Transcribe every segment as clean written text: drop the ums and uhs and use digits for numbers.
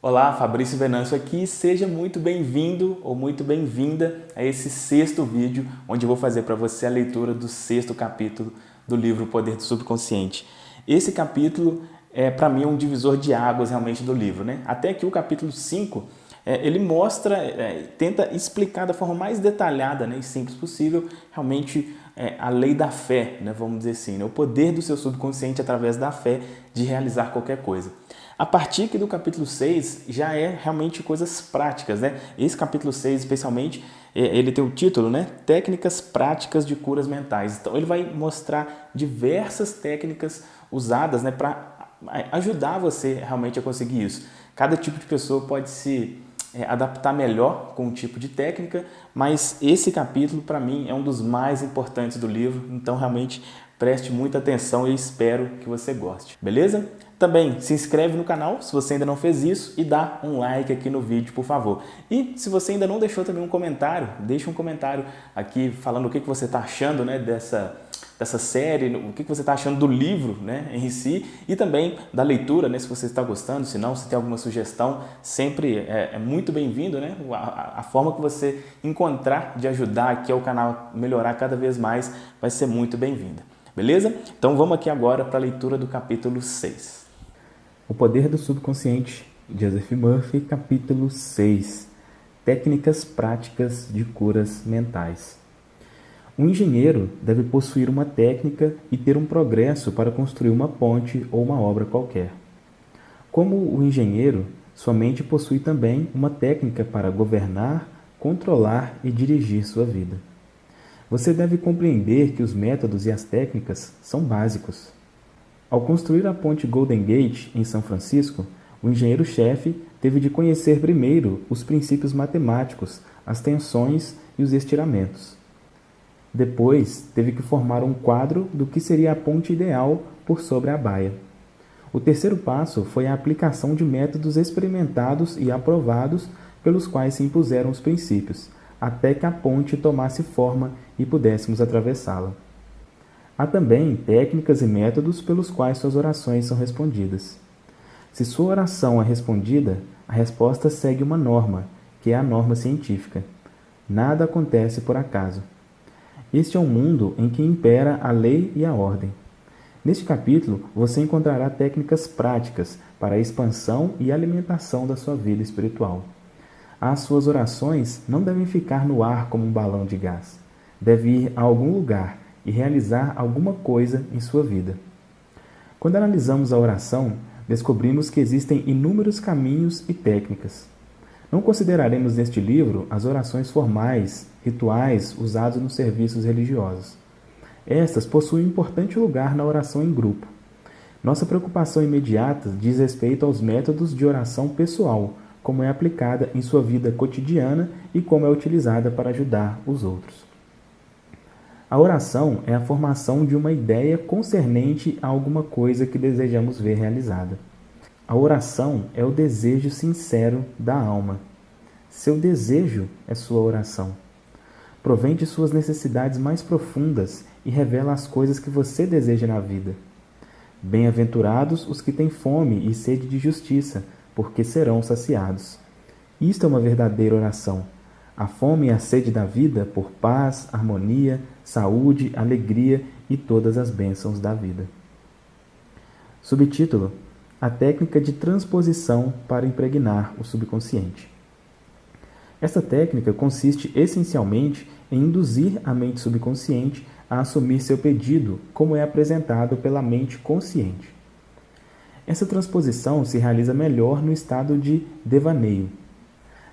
Olá, Fabrício Venâncio aqui, seja muito bem-vindo ou muito bem-vinda a esse sexto vídeo, onde eu vou fazer para você a leitura do sexto capítulo do livro O Poder do Subconsciente. Esse capítulo para mim, um divisor de águas realmente do livro, né? Até aqui o capítulo 5, ele mostra, tenta explicar da forma mais detalhada, né, e simples possível, realmente a lei da fé, né, vamos dizer assim, né, o poder do seu subconsciente através da fé de realizar qualquer coisa. A partir aqui do capítulo 6 já é realmente coisas práticas, né? Esse capítulo 6 especialmente, ele tem o título, né? Técnicas práticas de curas mentais. Então ele vai mostrar diversas técnicas usadas, né, para ajudar você realmente a conseguir isso. Cada tipo de pessoa pode se adaptar melhor com um tipo de técnica, mas esse capítulo para mim é um dos mais importantes do livro, então realmente preste muita atenção e espero que você goste, beleza? Também se inscreve no canal se você ainda não fez isso e dá um like aqui no vídeo, por favor. E se você ainda não deixou também um comentário, deixa um comentário aqui falando o que você está achando, né, dessa série, o que você está achando do livro, né, em si, e também da leitura, né, se você está gostando, se não, se tem alguma sugestão, sempre é muito bem-vindo, né, a forma que você encontrar de ajudar aqui ao canal melhorar cada vez mais vai ser muito bem-vinda, beleza? Então vamos aqui agora para a leitura do capítulo 6. O Poder do Subconsciente, Joseph Murphy, capítulo 6. Técnicas práticas de curas mentais. Um engenheiro deve possuir uma técnica e ter um progresso para construir uma ponte ou uma obra qualquer. Como o engenheiro, sua mente possui também uma técnica para governar, controlar e dirigir sua vida. Você deve compreender que os métodos e as técnicas são básicos. Ao construir a ponte Golden Gate em São Francisco, o engenheiro-chefe teve de conhecer primeiro os princípios matemáticos, as tensões e os estiramentos. Depois, teve que formar um quadro do que seria a ponte ideal por sobre a baia. O terceiro passo foi a aplicação de métodos experimentados e aprovados pelos quais se impuseram os princípios, até que a ponte tomasse forma e pudéssemos atravessá-la. Há também técnicas e métodos pelos quais suas orações são respondidas. Se sua oração é respondida, a resposta segue uma norma, que é a norma científica. Nada acontece por acaso. Este é um mundo em que impera a lei e a ordem. Neste capítulo, você encontrará técnicas práticas para a expansão e alimentação da sua vida espiritual. As suas orações não devem ficar no ar como um balão de gás. Deve ir a algum lugar e realizar alguma coisa em sua vida. Quando analisamos a oração, descobrimos que existem inúmeros caminhos e técnicas. Não consideraremos neste livro as orações formais, rituais usados nos serviços religiosos. Estas possuem um importante lugar na oração em grupo. Nossa preocupação imediata diz respeito aos métodos de oração pessoal, como é aplicada em sua vida cotidiana e como é utilizada para ajudar os outros. A oração é a formação de uma ideia concernente a alguma coisa que desejamos ver realizada. A oração é o desejo sincero da alma. Seu desejo é sua oração. Provém de suas necessidades mais profundas e revela as coisas que você deseja na vida. Bem-aventurados os que têm fome e sede de justiça, porque serão saciados. Isto é uma verdadeira oração. A fome e a sede da vida por paz, harmonia, saúde, alegria e todas as bênçãos da vida. Subtítulo: A técnica de transposição para impregnar o subconsciente. Esta técnica consiste essencialmente em induzir a mente subconsciente a assumir seu pedido, como é apresentado pela mente consciente. Essa transposição se realiza melhor no estado de devaneio.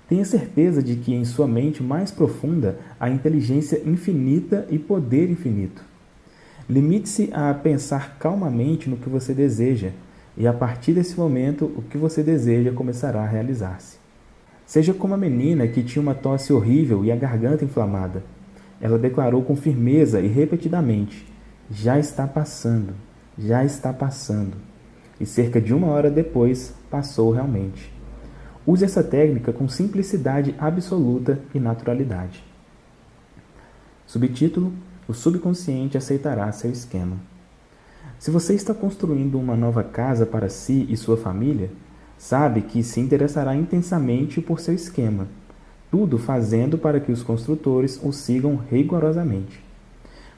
Tenha certeza de que em sua mente mais profunda há inteligência infinita e poder infinito. Limite-se a pensar calmamente no que você deseja, e a partir desse momento o que você deseja começará a realizar-se. Seja como a menina que tinha uma tosse horrível e a garganta inflamada. Ela declarou com firmeza e repetidamente: já está passando, já está passando. E cerca de 1 hora depois, passou realmente. Use essa técnica com simplicidade absoluta e naturalidade. Subtítulo: O subconsciente aceitará seu esquema. Se você está construindo uma nova casa para si e sua família, Sabe que se interessará intensamente por seu esquema, tudo fazendo para que os construtores o sigam rigorosamente.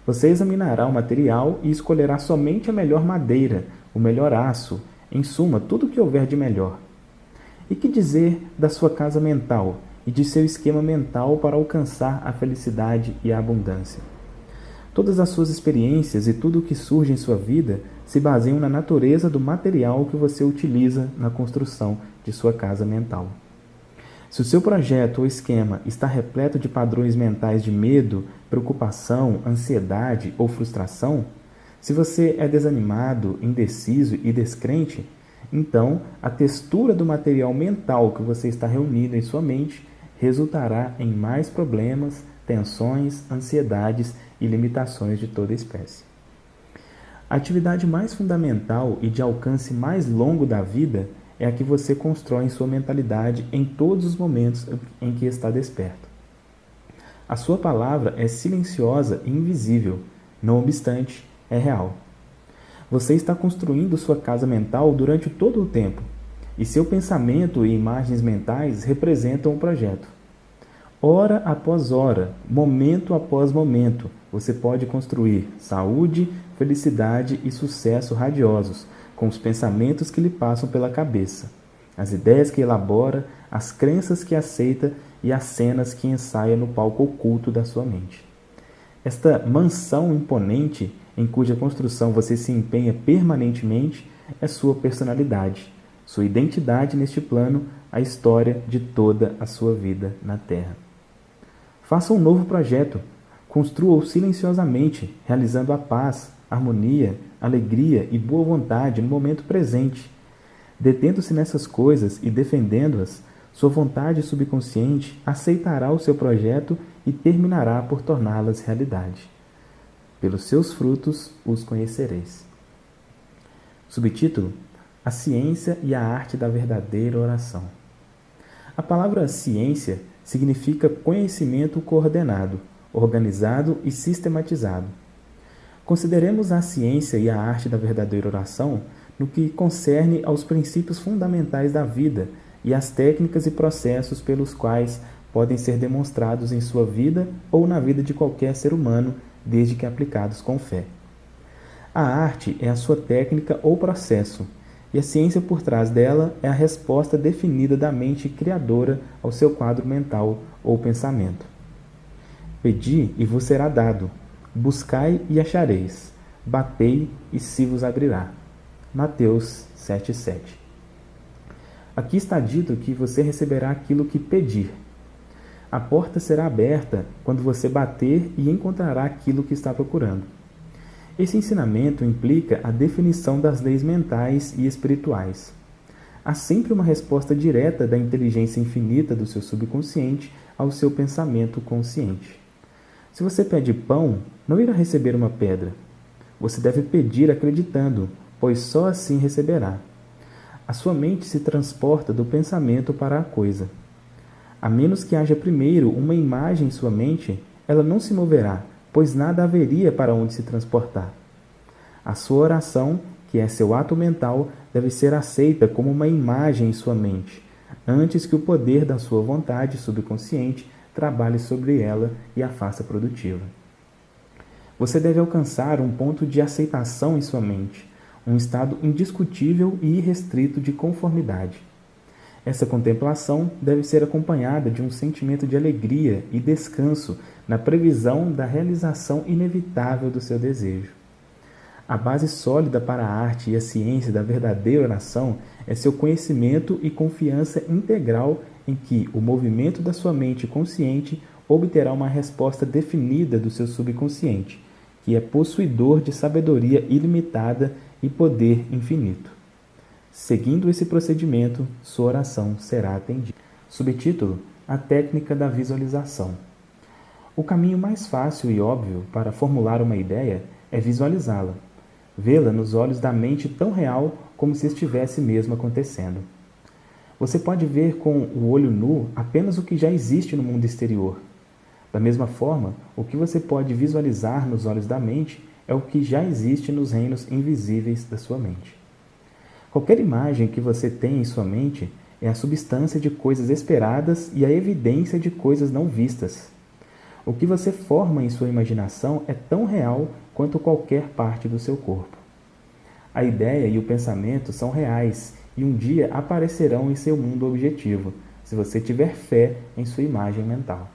Você examinará o material e escolherá somente a melhor madeira, o melhor aço, em suma, tudo o que houver de melhor. E que dizer da sua casa mental e de seu esquema mental para alcançar a felicidade e a abundância? Todas as suas experiências e tudo o que surge em sua vida se baseiam na natureza do material que você utiliza na construção de sua casa mental. Se o seu projeto ou esquema está repleto de padrões mentais de medo, preocupação, ansiedade ou frustração, se você é desanimado, indeciso e descrente, então a textura do material mental que você está reunindo em sua mente resultará em mais problemas, tensões, ansiedades e limitações de toda espécie. A atividade mais fundamental e de alcance mais longo da vida é a que você constrói em sua mentalidade em todos os momentos em que está desperto. A sua palavra é silenciosa e invisível, não obstante, é real. Você está construindo sua casa mental durante todo o tempo, e seu pensamento e imagens mentais representam o projeto. Hora após hora, momento após momento, você pode construir saúde, felicidade e sucesso radiosos com os pensamentos que lhe passam pela cabeça, as ideias que elabora, as crenças que aceita e as cenas que ensaia no palco oculto da sua mente. Esta mansão imponente, em cuja construção você se empenha permanentemente, é sua personalidade, sua identidade neste plano, a história de toda a sua vida na Terra. Faça um novo projeto, construa-o silenciosamente, realizando a paz, harmonia, alegria e boa vontade no momento presente. Detendo-se nessas coisas e defendendo-as, sua vontade subconsciente aceitará o seu projeto e terminará por torná-las realidade. Pelos seus frutos os conhecereis. Subtítulo: A ciência e a arte da verdadeira oração. A palavra ciência significa conhecimento coordenado, organizado e sistematizado. Consideremos a ciência e a arte da verdadeira oração no que concerne aos princípios fundamentais da vida e às técnicas e processos pelos quais podem ser demonstrados em sua vida ou na vida de qualquer ser humano, desde que aplicados com fé. A arte é a sua técnica ou processo, e a ciência por trás dela é a resposta definida da mente criadora ao seu quadro mental ou pensamento. Pedi e vos será dado. Buscai e achareis, batei e se vos abrirá. Mateus 7,7. Aqui está dito que você receberá aquilo que pedir. A porta será aberta quando você bater e encontrará aquilo que está procurando. Esse ensinamento implica a definição das leis mentais e espirituais. Há sempre uma resposta direta da inteligência infinita do seu subconsciente ao seu pensamento consciente. Se você pede pão, não irá receber uma pedra. Você deve pedir acreditando, pois só assim receberá. A sua mente se transporta do pensamento para a coisa. A menos que haja primeiro uma imagem em sua mente, ela não se moverá, pois nada haveria para onde se transportar. A sua oração, que é seu ato mental, deve ser aceita como uma imagem em sua mente, antes que o poder da sua vontade subconsciente trabalhe sobre ela e a faça produtiva. Você deve alcançar um ponto de aceitação em sua mente, um estado indiscutível e irrestrito de conformidade. Essa contemplação deve ser acompanhada de um sentimento de alegria e descanso na previsão da realização inevitável do seu desejo. A base sólida para a arte e a ciência da verdadeira oração é seu conhecimento e confiança integral em que o movimento da sua mente consciente obterá uma resposta definida do seu subconsciente, que é possuidor de sabedoria ilimitada e poder infinito. Seguindo esse procedimento, sua oração será atendida. Subtítulo: A técnica da visualização. O caminho mais fácil e óbvio para formular uma ideia é visualizá-la, vê-la nos olhos da mente tão real como se estivesse mesmo acontecendo. Você pode ver com o olho nu apenas o que já existe no mundo exterior. Da mesma forma, o que você pode visualizar nos olhos da mente é o que já existe nos reinos invisíveis da sua mente. Qualquer imagem que você tem em sua mente é a substância de coisas esperadas e a evidência de coisas não vistas. O que você forma em sua imaginação é tão real quanto qualquer parte do seu corpo. A ideia e o pensamento são reais e um dia aparecerão em seu mundo objetivo, se você tiver fé em sua imagem mental.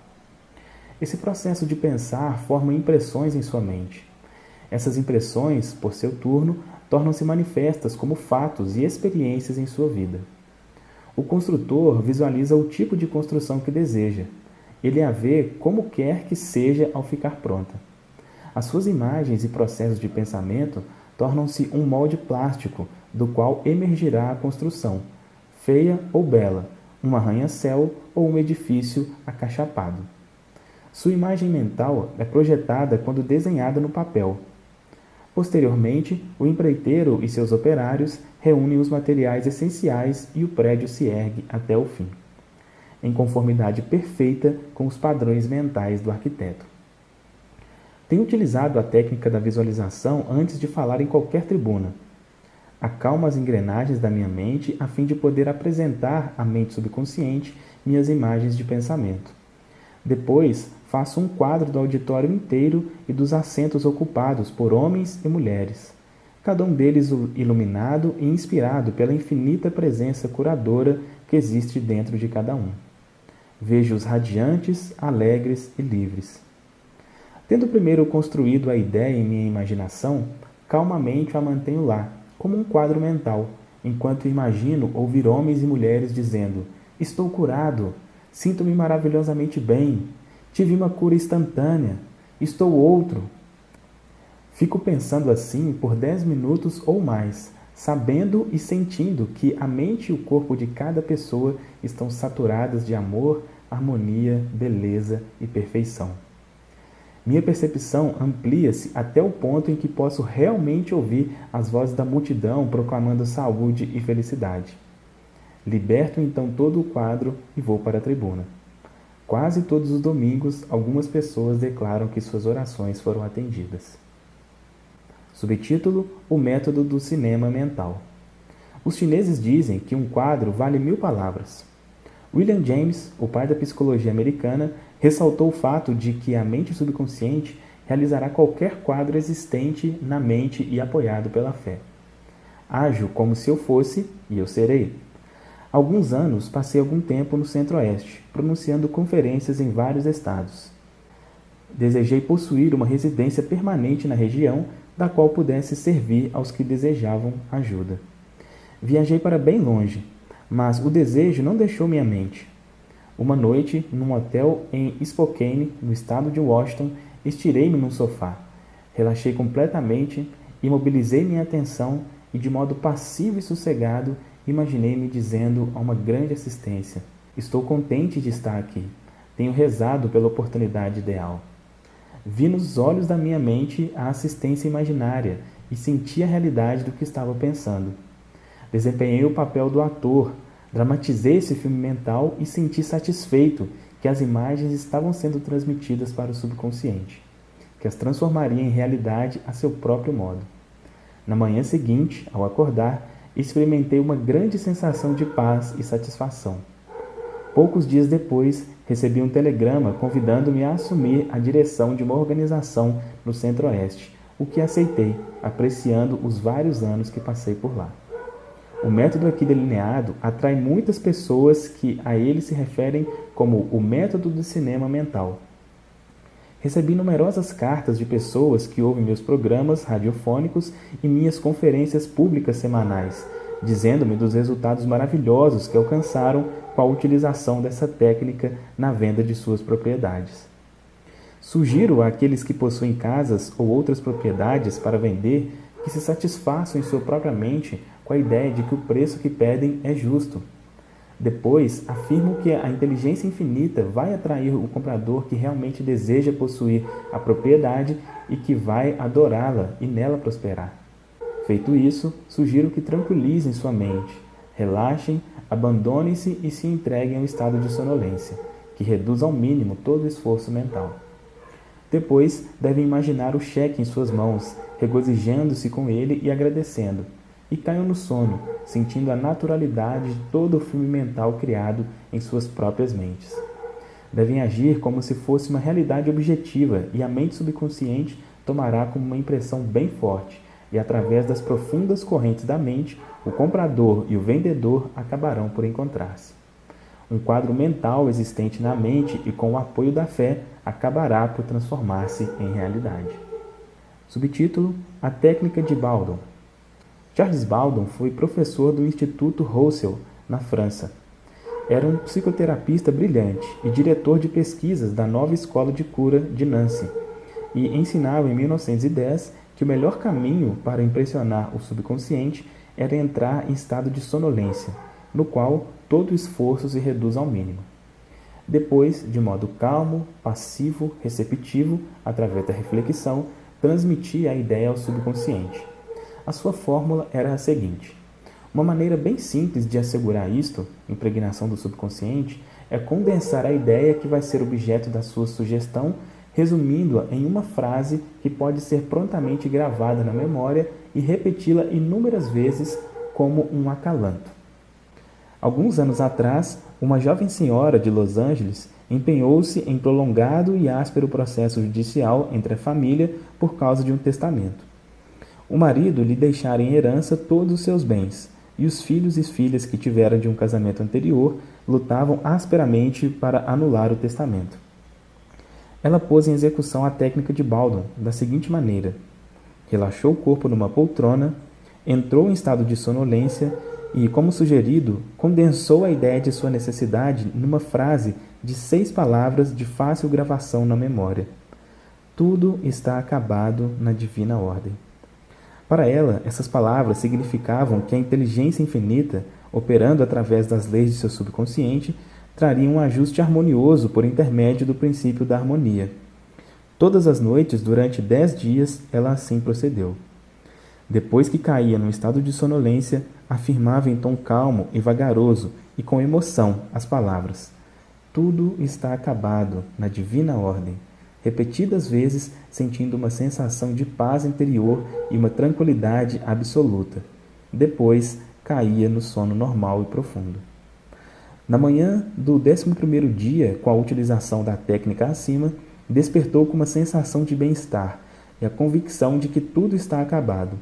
Esse processo de pensar forma impressões em sua mente. Essas impressões, por seu turno, tornam-se manifestas como fatos e experiências em sua vida. O construtor visualiza o tipo de construção que deseja. Ele a vê como quer que seja ao ficar pronta. As suas imagens e processos de pensamento tornam-se um molde plástico do qual emergirá a construção, feia ou bela, um arranha-céu ou um edifício acachapado. Sua imagem mental é projetada quando desenhada no papel. Posteriormente, o empreiteiro e seus operários reúnem os materiais essenciais e o prédio se ergue até o fim, em conformidade perfeita com os padrões mentais do arquiteto. Tenho utilizado a técnica da visualização antes de falar em qualquer tribuna. Acalmo as engrenagens da minha mente a fim de poder apresentar à mente subconsciente minhas imagens de pensamento. Depois, faço um quadro do auditório inteiro e dos assentos ocupados por homens e mulheres, cada um deles iluminado e inspirado pela infinita presença curadora que existe dentro de cada um. Vejo-os radiantes, alegres e livres. Tendo primeiro construído a ideia em minha imaginação, calmamente a mantenho lá, como um quadro mental, enquanto imagino ouvir homens e mulheres dizendo: "Estou curado, sinto-me maravilhosamente bem, tive uma cura instantânea, estou outro." Fico pensando assim por 10 minutos ou mais, sabendo e sentindo que a mente e o corpo de cada pessoa estão saturadas de amor, harmonia, beleza e perfeição. Minha percepção amplia-se até o ponto em que posso realmente ouvir as vozes da multidão proclamando saúde e felicidade. Liberto então todo o quadro e vou para a tribuna. Quase todos os domingos, algumas pessoas declaram que suas orações foram atendidas. Subtítulo: O método do cinema mental. Os chineses dizem que um quadro vale 1000 palavras. William James, o pai da psicologia americana, ressaltou o fato de que a mente subconsciente realizará qualquer quadro existente na mente e apoiado pela fé. Ajo como se eu fosse e eu serei. Há alguns anos passei algum tempo no Centro-Oeste, pronunciando conferências em vários estados. Desejei possuir uma residência permanente na região, da qual pudesse servir aos que desejavam ajuda. Viajei para bem longe, mas o desejo não deixou minha mente. Uma noite, num hotel em Spokane, no estado de Washington, estirei-me num sofá. Relaxei completamente, imobilizei minha atenção e, de modo passivo e sossegado, imaginei-me dizendo a uma grande assistência: "Estou contente de estar aqui. Tenho rezado pela oportunidade ideal." Vi nos olhos da minha mente a assistência imaginária e senti a realidade do que estava pensando. Desempenhei o papel do ator, dramatizei esse filme mental e senti satisfeito que as imagens estavam sendo transmitidas para o subconsciente, que as transformaria em realidade a seu próprio modo. Na manhã seguinte, ao acordar, experimentei uma grande sensação de paz e satisfação. Poucos dias depois, recebi um telegrama convidando-me a assumir a direção de uma organização no Centro-Oeste, o que aceitei, apreciando os vários anos que passei por lá. O método aqui delineado atrai muitas pessoas que a ele se referem como o método do cinema mental. Recebi numerosas cartas de pessoas que ouvem meus programas radiofônicos e minhas conferências públicas semanais, dizendo-me dos resultados maravilhosos que alcançaram com a utilização dessa técnica na venda de suas propriedades. Sugiro àqueles que possuem casas ou outras propriedades para vender que se satisfaçam em sua própria mente com a ideia de que o preço que pedem é justo. Depois, afirmo que a inteligência infinita vai atrair o comprador que realmente deseja possuir a propriedade e que vai adorá-la e nela prosperar. Feito isso, sugiro que tranquilizem sua mente, relaxem, abandonem-se e se entreguem ao estado de sonolência, que reduz ao mínimo todo o esforço mental. Depois, devem imaginar o cheque em suas mãos, regozijando-se com ele e agradecendo. e caiam no sono, sentindo a naturalidade de todo o filme mental criado em suas próprias mentes. Devem agir como se fosse uma realidade objetiva e a mente subconsciente tomará como uma impressão bem forte e, através das profundas correntes da mente, o comprador e o vendedor acabarão por encontrar-se. Um quadro mental existente na mente e com o apoio da fé acabará por transformar-se em realidade. Subtítulo: A técnica de Baldon. Charles Baldon foi professor do Instituto Roussel, na França. Era um psicoterapeuta brilhante e diretor de pesquisas da nova escola de cura de Nancy, e ensinava em 1910 que o melhor caminho para impressionar o subconsciente era entrar em estado de sonolência, no qual todo esforço se reduz ao mínimo. Depois, de modo calmo, passivo, receptivo, através da reflexão, transmitia a ideia ao subconsciente. A sua fórmula era a seguinte: uma maneira bem simples de assegurar isto, impregnação do subconsciente, é condensar a ideia que vai ser objeto da sua sugestão, resumindo-a em uma frase que pode ser prontamente gravada na memória e repeti-la inúmeras vezes como um acalanto. Alguns anos atrás, uma jovem senhora de Los Angeles empenhou-se em prolongado e áspero processo judicial entre a família por causa de um testamento. O marido lhe deixara em herança todos os seus bens, e os filhos e filhas que tivera de um casamento anterior lutavam asperamente para anular o testamento. Ela pôs em execução a técnica de Baldon da seguinte maneira: relaxou o corpo numa poltrona, entrou em estado de sonolência e, como sugerido, condensou a ideia de sua necessidade numa frase de 6 palavras de fácil gravação na memória. Tudo está acabado na divina ordem. Para ela, essas palavras significavam que a inteligência infinita, operando através das leis de seu subconsciente, traria um ajuste harmonioso por intermédio do princípio da harmonia. Todas as noites, durante 10 dias, ela assim procedeu. Depois que caía num estado de sonolência, afirmava em tom calmo e vagaroso e com emoção as palavras: tudo está acabado na divina ordem, repetidas vezes, sentindo uma sensação de paz interior e uma tranquilidade absoluta. Depois, caía no sono normal e profundo. Na manhã do 11º dia, com a utilização da técnica acima, despertou com uma sensação de bem-estar e a convicção de que tudo está acabado.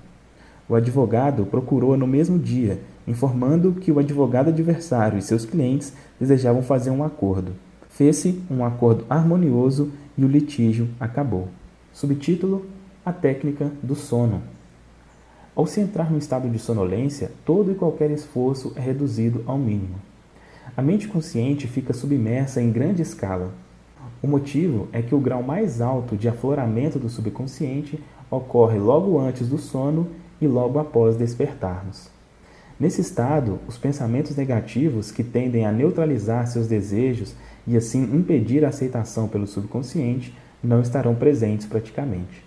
O advogado procurou-a no mesmo dia, informando que o advogado adversário e seus clientes desejavam fazer um acordo. Fez-se um acordo harmonioso e o litígio acabou. Subtítulo: A técnica do sono. Ao se entrar no estado de sonolência, todo e qualquer esforço é reduzido ao mínimo. A mente consciente fica submersa em grande escala. O motivo é que o grau mais alto de afloramento do subconsciente ocorre logo antes do sono e logo após despertarmos. Nesse estado, os pensamentos negativos, que tendem a neutralizar seus desejos e assim impedir a aceitação pelo subconsciente, não estarão presentes praticamente.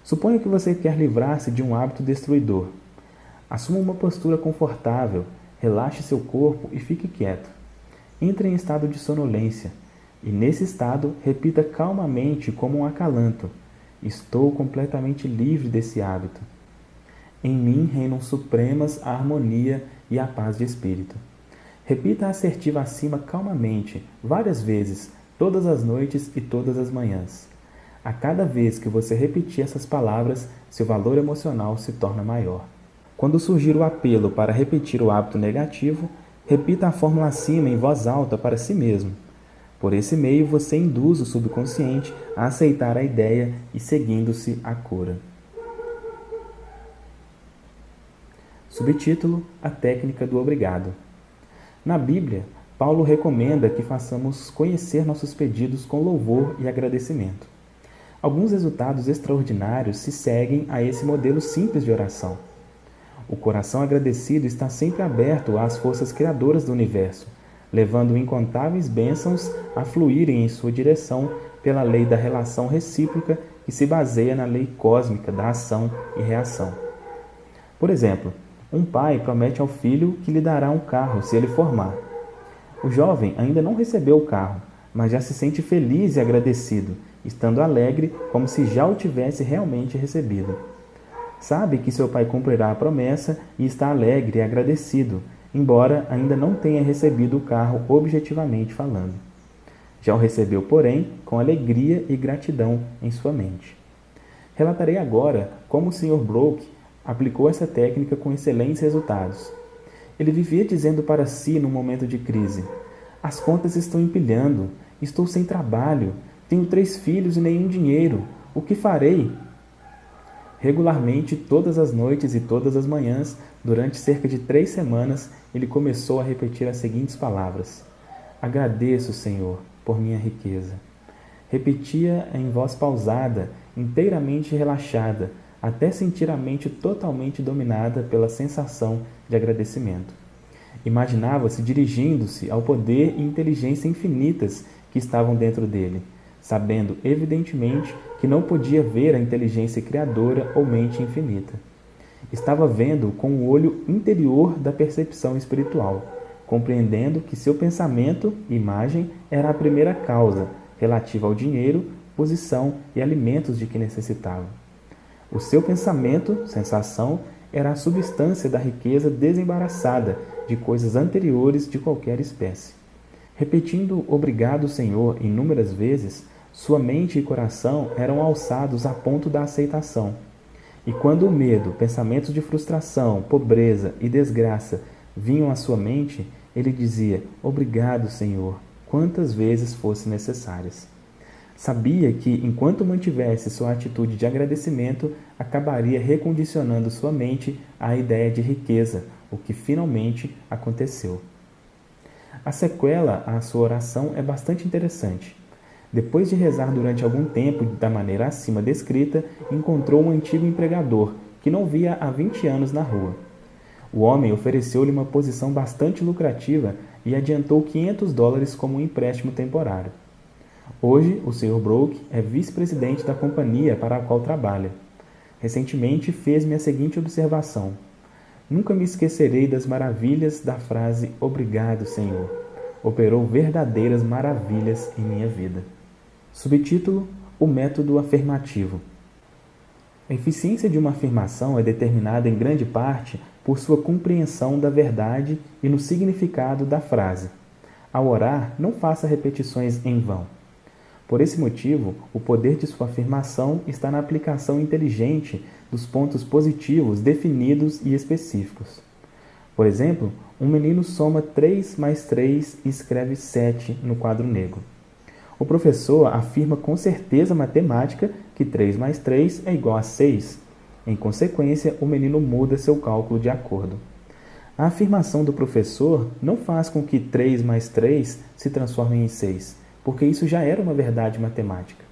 Suponha que você quer livrar-se de um hábito destruidor. Assuma uma postura confortável, relaxe seu corpo e fique quieto. Entre em estado de sonolência e, nesse estado, repita calmamente como um acalanto: estou completamente livre desse hábito. Em mim reinam supremas a harmonia e a paz de espírito. Repita a assertiva acima calmamente, várias vezes, todas as noites e todas as manhãs. A cada vez que você repetir essas palavras, seu valor emocional se torna maior. Quando surgir o apelo para repetir o hábito negativo, repita a fórmula acima em voz alta para si mesmo. Por esse meio, você induz o subconsciente a aceitar a ideia e seguindo-se a cura. Subtítulo: A técnica do obrigado. Na Bíblia, Paulo recomenda que façamos conhecer nossos pedidos com louvor e agradecimento. Alguns resultados extraordinários se seguem a esse modelo simples de oração. O coração agradecido está sempre aberto às forças criadoras do universo, levando incontáveis bênçãos a fluírem em sua direção pela lei da relação recíproca que se baseia na lei cósmica da ação e reação. Por exemplo, um pai promete ao filho que lhe dará um carro se ele formar. O jovem ainda não recebeu o carro, mas já se sente feliz e agradecido, estando alegre como se já o tivesse realmente recebido. Sabe que seu pai cumprirá a promessa e está alegre e agradecido, embora ainda não tenha recebido o carro objetivamente falando. Já o recebeu, porém, com alegria e gratidão em sua mente. Relatarei agora como o Sr. Brooke aplicou essa técnica com excelentes resultados. Ele vivia dizendo para si num momento de crise: as contas estão empilhando, estou sem trabalho, tenho 3 filhos e nenhum dinheiro, o que farei? Regularmente, todas as noites e todas as manhãs, durante cerca de 3 semanas, ele começou a repetir as seguintes palavras: agradeço, Senhor, por minha riqueza. Repetia em voz pausada, inteiramente relaxada, até sentir a mente totalmente dominada pela sensação de agradecimento. Imaginava-se dirigindo-se ao poder e inteligência infinitas que estavam dentro dele, sabendo evidentemente que não podia ver a inteligência criadora ou mente infinita. Estava vendo com o olho interior da percepção espiritual, compreendendo que seu pensamento, imagem, era a primeira causa, relativa ao dinheiro, posição e alimentos de que necessitava. O seu pensamento, sensação, era a substância da riqueza desembaraçada de coisas anteriores de qualquer espécie. Repetindo obrigado, Senhor, inúmeras vezes, sua mente e coração eram alçados a ponto da aceitação. E quando o medo, pensamentos de frustração, pobreza e desgraça vinham à sua mente, ele dizia: obrigado, Senhor, quantas vezes fossem necessárias. Sabia que, enquanto mantivesse sua atitude de agradecimento, acabaria recondicionando sua mente à ideia de riqueza, o que finalmente aconteceu. A sequela à sua oração é bastante interessante. Depois de rezar durante algum tempo da maneira acima descrita, encontrou um antigo empregador, que não via há 20 anos na rua. O homem ofereceu-lhe uma posição bastante lucrativa e adiantou $500 como um empréstimo temporário. Hoje, o Sr. Brooke é vice-presidente da companhia para a qual trabalha. Recentemente fez-me a seguinte observação: nunca me esquecerei das maravilhas da frase obrigado, Senhor. Operou verdadeiras maravilhas em minha vida. Subtítulo: o método afirmativo. A eficiência de uma afirmação é determinada em grande parte por sua compreensão da verdade e no significado da frase. Ao orar, não faça repetições em vão. Por esse motivo, o poder de sua afirmação está na aplicação inteligente dos pontos positivos definidos e específicos. Por exemplo, um menino soma 3 mais 3 e escreve 7 no quadro negro. O professor afirma com certeza matemática que 3 mais 3 é igual a 6. Em consequência, o menino muda seu cálculo de acordo. A afirmação do professor não faz com que 3 mais 3 se transforme em 6, porque isso já era uma verdade matemática.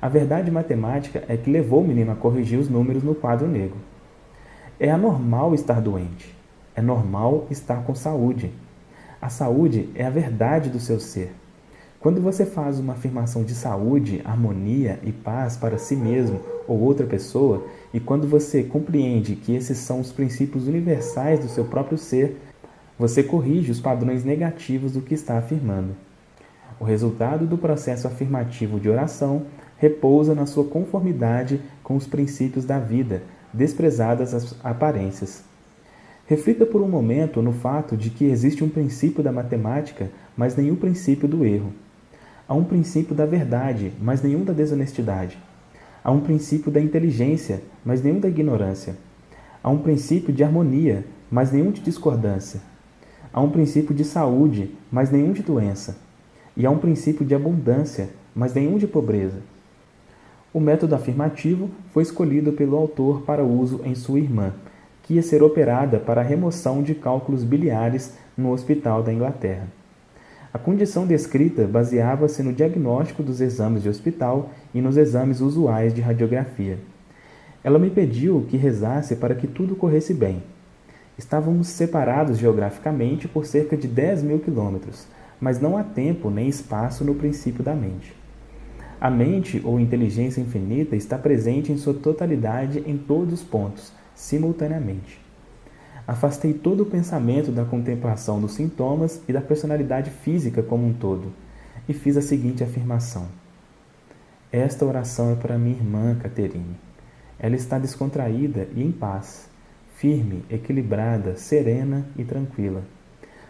A verdade matemática é que levou o menino a corrigir os números no quadro negro. É anormal estar doente. É normal estar com saúde. A saúde é a verdade do seu ser. Quando você faz uma afirmação de saúde, harmonia e paz para si mesmo ou outra pessoa, e quando você compreende que esses são os princípios universais do seu próprio ser, você corrige os padrões negativos do que está afirmando. O resultado do processo afirmativo de oração repousa na sua conformidade com os princípios da vida, desprezadas as aparências. Reflita por um momento no fato de que existe um princípio da matemática, mas nenhum princípio do erro. Há um princípio da verdade, mas nenhum da desonestidade. Há um princípio da inteligência, mas nenhum da ignorância. Há um princípio de harmonia, mas nenhum de discordância. Há um princípio de saúde, mas nenhum de doença. E há um princípio de abundância, mas nenhum de pobreza. O método afirmativo foi escolhido pelo autor para uso em sua irmã, que ia ser operada para a remoção de cálculos biliares no hospital da Inglaterra. A condição descrita baseava-se no diagnóstico dos exames de hospital e nos exames usuais de radiografia. Ela me pediu que rezasse para que tudo corresse bem. Estávamos separados geograficamente por cerca de 10.000 quilômetros, mas não há tempo nem espaço no princípio da mente. A mente ou inteligência infinita está presente em sua totalidade em todos os pontos, simultaneamente. Afastei todo o pensamento da contemplação dos sintomas e da personalidade física como um todo, e fiz a seguinte afirmação: esta oração é para minha irmã, Caterine. Ela está descontraída e em paz, firme, equilibrada, serena e tranquila.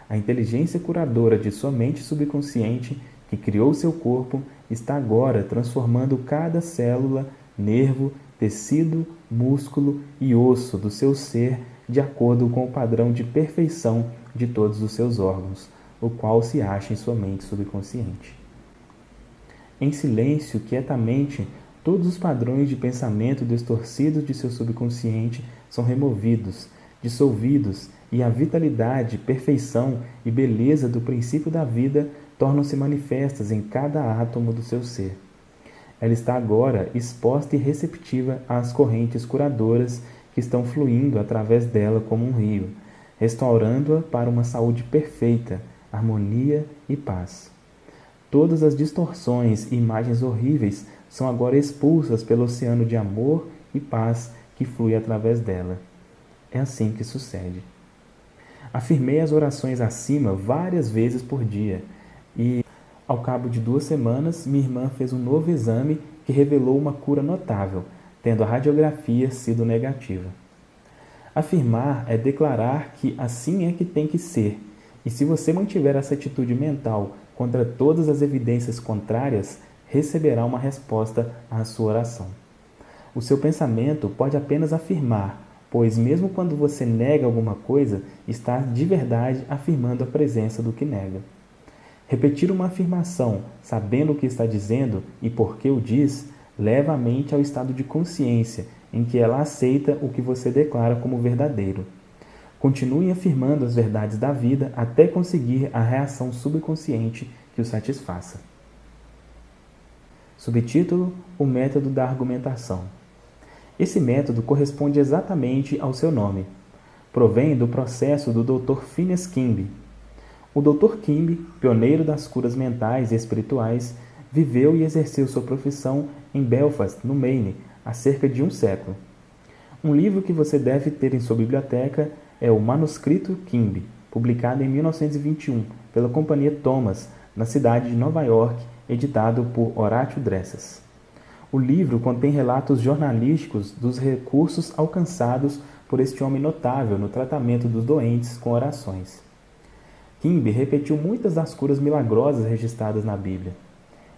A inteligência curadora de sua mente subconsciente, que criou seu corpo, está agora transformando cada célula, nervo, tecido, músculo e osso do seu ser de acordo com o padrão de perfeição de todos os seus órgãos, o qual se acha em sua mente subconsciente. Em silêncio, quietamente, todos os padrões de pensamento distorcidos de seu subconsciente são removidos, dissolvidos, e a vitalidade, perfeição e beleza do princípio da vida tornam-se manifestas em cada átomo do seu ser. Ela está agora exposta e receptiva às correntes curadoras que estão fluindo através dela como um rio, restaurando-a para uma saúde perfeita, harmonia e paz. Todas as distorções e imagens horríveis são agora expulsas pelo oceano de amor e paz que flui através dela. É assim que sucede. Afirmei as orações acima várias vezes por dia e, ao cabo de 2 semanas, minha irmã fez um novo exame que revelou uma cura notável, tendo a radiografia sido negativa. Afirmar é declarar que assim é que tem que ser, e se você mantiver essa atitude mental contra todas as evidências contrárias, receberá uma resposta à sua oração. O seu pensamento pode apenas afirmar, pois mesmo quando você nega alguma coisa, está de verdade afirmando a presença do que nega. Repetir uma afirmação, sabendo o que está dizendo e por que o diz, leva a mente ao estado de consciência, em que ela aceita o que você declara como verdadeiro. Continue afirmando as verdades da vida até conseguir a reação subconsciente que o satisfaça. Subtítulo: O método da argumentação. Esse método corresponde exatamente ao seu nome. Provém do processo do Dr. Phineas Kimby. O Dr. Kimby, pioneiro das curas mentais e espirituais, viveu e exerceu sua profissão em Belfast, no Maine, há cerca de 1 século. Um livro que você deve ter em sua biblioteca é o Manuscrito Kimby, publicado em 1921 pela Companhia Thomas, na cidade de Nova York, editado por Horatio Dressas. O livro contém relatos jornalísticos dos recursos alcançados por este homem notável no tratamento dos doentes com orações. Kimby repetiu muitas das curas milagrosas registradas na Bíblia.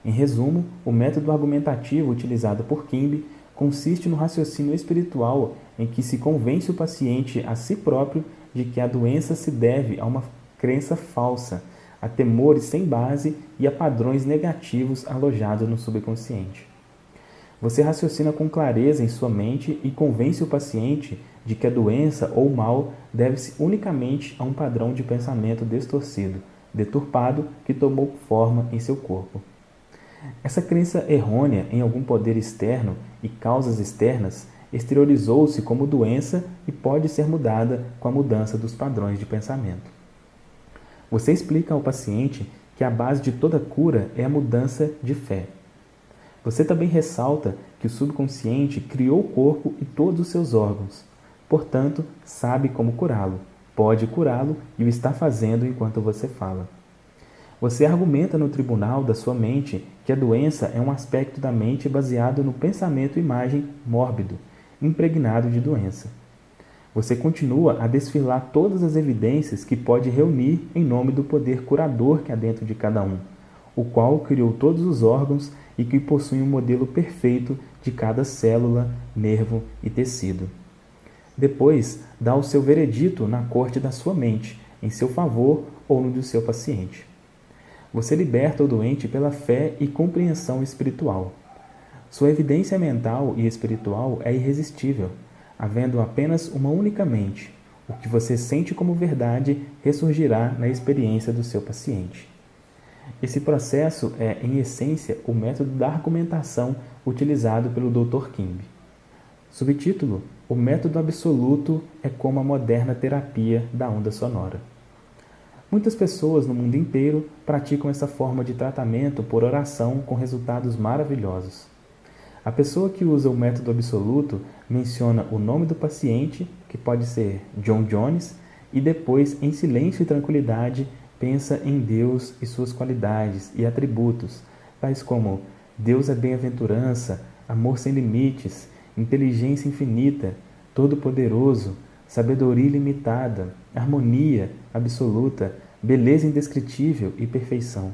Em resumo, o método argumentativo utilizado por Kimby consiste no raciocínio espiritual em que se convence o paciente a si próprio de que a doença se deve a uma crença falsa, a temores sem base e a padrões negativos alojados no subconsciente. Você raciocina com clareza em sua mente e convence o paciente de que a doença ou mal deve-se unicamente a um padrão de pensamento distorcido, deturpado, que tomou forma em seu corpo. Essa crença errônea em algum poder externo e causas externas exteriorizou-se como doença e pode ser mudada com a mudança dos padrões de pensamento. Você explica ao paciente que a base de toda cura é a mudança de fé. Você também ressalta que o subconsciente criou o corpo e todos os seus órgãos. Portanto, sabe como curá-lo, pode curá-lo e o está fazendo enquanto você fala. Você argumenta no tribunal da sua mente que a doença é um aspecto da mente baseado no pensamento-imagem mórbido, impregnado de doença. Você continua a desfilar todas as evidências que pode reunir em nome do poder curador que há dentro de cada um, o qual criou todos os órgãos e que possui um modelo perfeito de cada célula, nervo e tecido. Depois, dá o seu veredito na corte da sua mente, em seu favor ou no do seu paciente. Você liberta o doente pela fé e compreensão espiritual. Sua evidência mental e espiritual é irresistível, havendo apenas uma única mente. O que você sente como verdade ressurgirá na experiência do seu paciente. Esse processo é, em essência, o método da argumentação utilizado pelo Dr. Kimby. Subtítulo: O método absoluto é como a moderna terapia da onda sonora. Muitas pessoas no mundo inteiro praticam essa forma de tratamento por oração com resultados maravilhosos. A pessoa que usa o método absoluto menciona o nome do paciente, que pode ser John Jones, e depois, em silêncio e tranquilidade, pensa em Deus e suas qualidades e atributos, tais como Deus é bem-aventurança, amor sem limites, inteligência infinita, todo-poderoso, sabedoria ilimitada, harmonia absoluta, beleza indescritível e perfeição.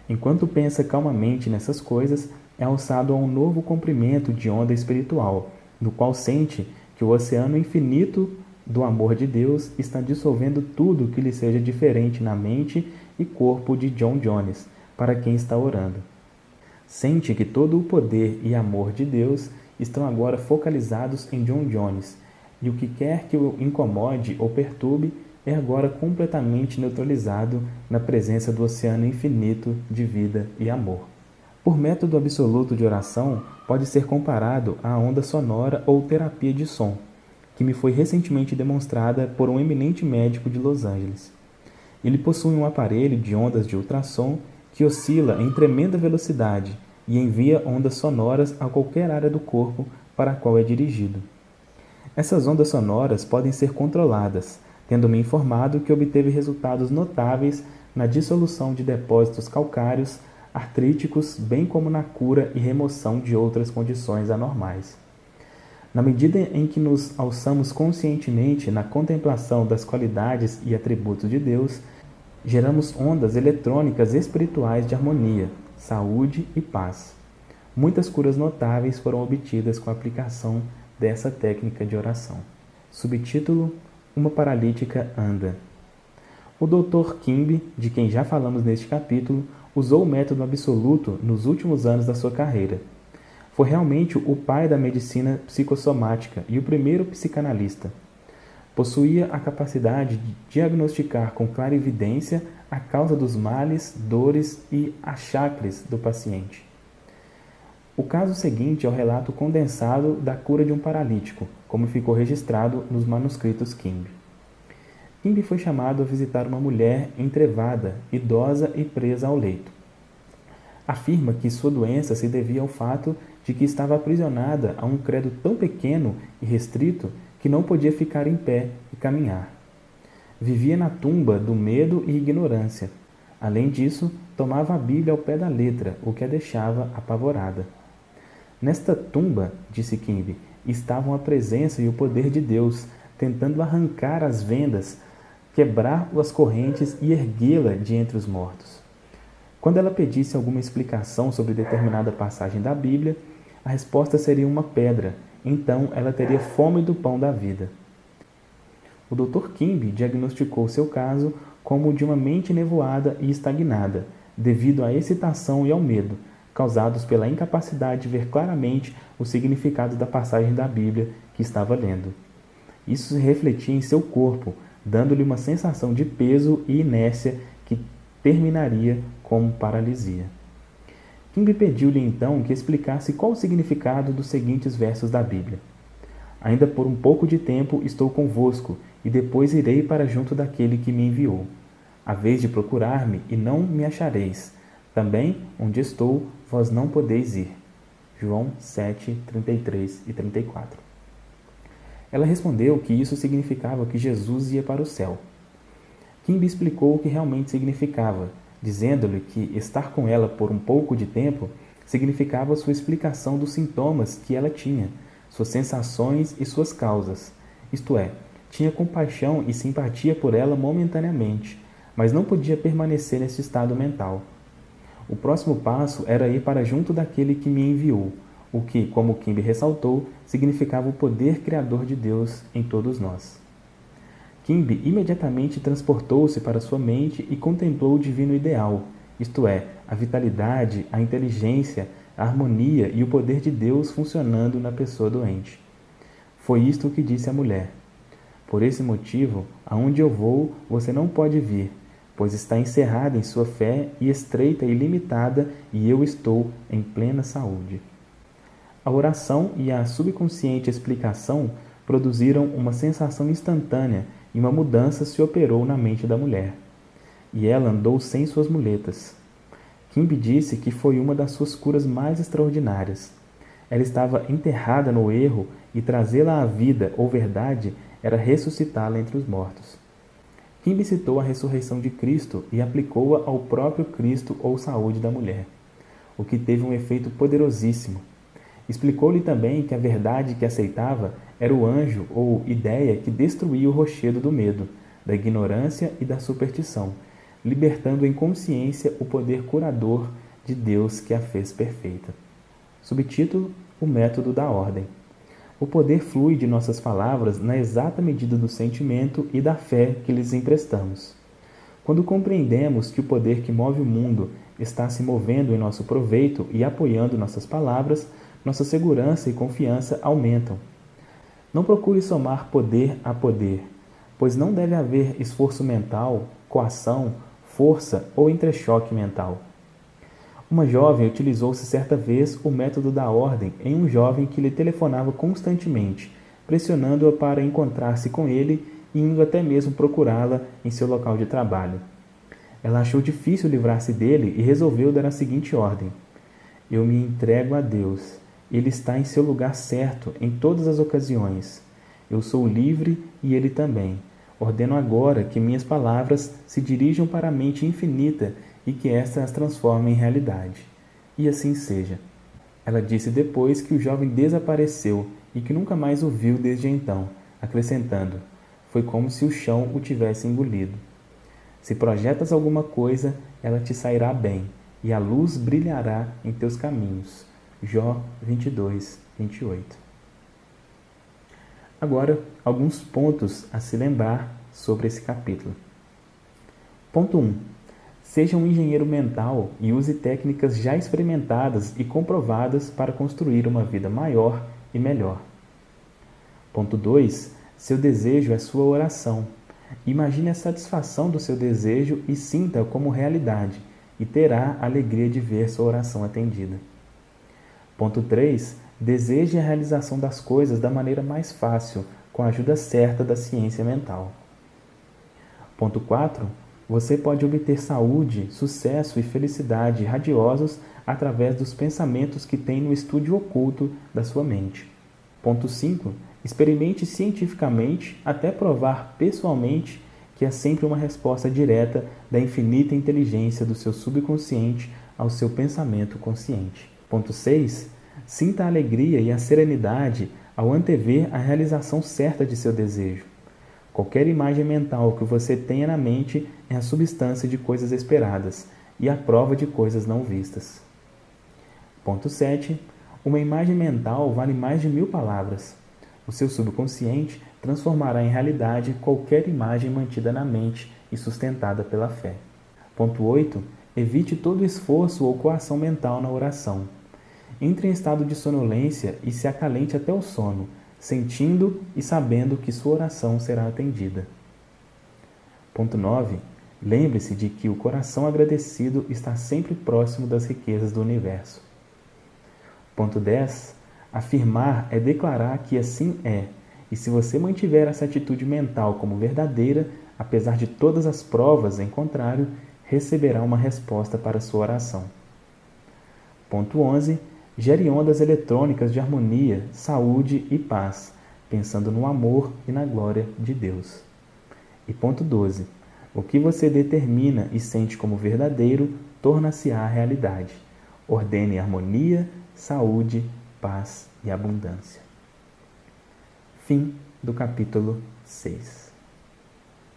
Enquanto pensa calmamente nessas coisas, é alçado a um novo comprimento de onda espiritual, no qual sente que o oceano infinito do amor de Deus está dissolvendo tudo que lhe seja diferente na mente e corpo de John Jones, para quem está orando. Sente que todo o poder e amor de Deus estão agora focalizados em John Jones, e o que quer que o incomode ou perturbe é agora completamente neutralizado na presença do oceano infinito de vida e amor. Por método absoluto de oração, pode ser comparado à onda sonora ou terapia de som, que me foi recentemente demonstrada por um eminente médico de Los Angeles. Ele possui um aparelho de ondas de ultrassom que oscila em tremenda velocidade e envia ondas sonoras a qualquer área do corpo para a qual é dirigido. Essas ondas sonoras podem ser controladas, tendo-me informado que obteve resultados notáveis na dissolução de depósitos calcários, artríticos, bem como na cura e remoção de outras condições anormais. Na medida em que nos alçamos conscientemente na contemplação das qualidades e atributos de Deus, geramos ondas eletrônicas espirituais de harmonia, saúde e paz. Muitas curas notáveis foram obtidas com a aplicação dessa técnica de oração. Subtítulo: Uma paralítica anda. O Dr. Kimby, de quem já falamos neste capítulo, usou o método absoluto nos últimos anos da sua carreira. Foi realmente o pai da medicina psicossomática e o primeiro psicanalista. Possuía a capacidade de diagnosticar com clarividência a causa dos males, dores e achaques do paciente. O caso seguinte é o relato condensado da cura de um paralítico, como ficou registrado nos manuscritos Kimby. Kimby foi chamado a visitar uma mulher entrevada, idosa e presa ao leito. Afirma que sua doença se devia ao fato de que estava aprisionada a um credo tão pequeno e restrito que não podia ficar em pé e caminhar. Vivia na tumba do medo e ignorância. Além disso, tomava a Bíblia ao pé da letra, o que a deixava apavorada. Nesta tumba, disse Kimby, estavam a presença e o poder de Deus, tentando arrancar as vendas, quebrar as correntes e erguê-la de entre os mortos. Quando ela pedisse alguma explicação sobre determinada passagem da Bíblia, a resposta seria uma pedra, então ela teria fome do pão da vida. O Dr. Kimby diagnosticou seu caso como o de uma mente nevoada e estagnada, devido à excitação e ao medo, causados pela incapacidade de ver claramente o significado da passagem da Bíblia que estava lendo. Isso se refletia em seu corpo, dando-lhe uma sensação de peso e inércia que terminaria como paralisia. Kimby pediu-lhe então que explicasse qual o significado dos seguintes versos da Bíblia. Ainda por um pouco de tempo estou convosco, e depois irei para junto daquele que me enviou. Haveis de procurar-me, e não me achareis. Também, onde estou, vós não podeis ir. João 7, 33 e 34. Ela respondeu que isso significava que Jesus ia para o céu. Kimby explicou o que realmente significava, dizendo-lhe que estar com ela por um pouco de tempo significava sua explicação dos sintomas que ela tinha, suas sensações e suas causas, isto é, tinha compaixão e simpatia por ela momentaneamente, mas não podia permanecer nesse estado mental. O próximo passo era ir para junto daquele que me enviou, o que, como Kimby ressaltou, significava o poder criador de Deus em todos nós. Kimby imediatamente transportou-se para sua mente e contemplou o divino ideal, isto é, a vitalidade, a inteligência, a harmonia e o poder de Deus funcionando na pessoa doente. Foi isto que disse a mulher. Por esse motivo, aonde eu vou, você não pode vir, pois está encerrada em sua fé e estreita e limitada, e eu estou em plena saúde. A oração e a subconsciente explicação produziram uma sensação instantânea e uma mudança se operou na mente da mulher. E ela andou sem suas muletas. Kimby disse que foi uma das suas curas mais extraordinárias. Ela estava enterrada no erro e trazê-la à vida ou verdade era ressuscitá-la entre os mortos. Kimby citou a ressurreição de Cristo e aplicou-a ao próprio Cristo ou saúde da mulher, o que teve um efeito poderosíssimo. Explicou-lhe também que a verdade que aceitava era o anjo ou ideia que destruía o rochedo do medo, da ignorância e da superstição, libertando em consciência o poder curador de Deus que a fez perfeita. Subtítulo: O método da ordem. O poder flui de nossas palavras na exata medida do sentimento e da fé que lhes emprestamos. Quando compreendemos que o poder que move o mundo está se movendo em nosso proveito e apoiando nossas palavras, nossa segurança e confiança aumentam. Não procure somar poder a poder, pois não deve haver esforço mental, coação, força ou entrechoque mental. Uma jovem utilizou-se certa vez o método da ordem em um jovem que lhe telefonava constantemente, pressionando-a para encontrar-se com ele e indo até mesmo procurá-la em seu local de trabalho. Ela achou difícil livrar-se dele e resolveu dar a seguinte ordem: Eu me entrego a Deus. Ele está em seu lugar certo em todas as ocasiões. Eu sou livre e ele também. Ordeno agora que minhas palavras se dirijam para a mente infinita e que esta as transforme em realidade. E assim seja. Ela disse depois que o jovem desapareceu e que nunca mais o viu desde então, acrescentando: Foi como se o chão o tivesse engolido. Se projetas alguma coisa, ela te sairá bem, e a luz brilhará em teus caminhos. Jó 22, 28. Agora, alguns pontos a se lembrar sobre esse capítulo. Ponto 1. Seja um engenheiro mental e use técnicas já experimentadas e comprovadas para construir uma vida maior e melhor. Ponto 2. Seu desejo é sua oração. Imagine a satisfação do seu desejo e sinta-o como realidade, e terá a alegria de ver sua oração atendida. Ponto 3. Deseje a realização das coisas da maneira mais fácil, com a ajuda certa da ciência mental. Ponto 4. Você pode obter saúde, sucesso e felicidade radiosos através dos pensamentos que tem no estúdio oculto da sua mente. Ponto 5. Experimente cientificamente até provar pessoalmente que há sempre uma resposta direta da infinita inteligência do seu subconsciente ao seu pensamento consciente. Ponto 6. Sinta a alegria e a serenidade ao antever a realização certa de seu desejo. Qualquer imagem mental que você tenha na mente é a substância de coisas esperadas e a prova de coisas não vistas. Ponto 7. Uma imagem mental vale mais de 1000 palavras. O seu subconsciente transformará em realidade qualquer imagem mantida na mente e sustentada pela fé. Ponto 8. Evite todo esforço ou coação mental na oração. Entre em estado de sonolência e se acalente até o sono, sentindo e sabendo que sua oração será atendida. Ponto 9. Lembre-se de que o coração agradecido está sempre próximo das riquezas do universo. Ponto 10. Afirmar é declarar que assim é, e se você mantiver essa atitude mental como verdadeira, apesar de todas as provas em contrário, receberá uma resposta para sua oração. Ponto 11. Gere ondas eletrônicas de harmonia, saúde e paz, pensando no amor e na glória de Deus. E ponto 12. O que você determina e sente como verdadeiro, torna-se-á realidade. Ordene harmonia, saúde, paz e abundância. Fim do capítulo 6.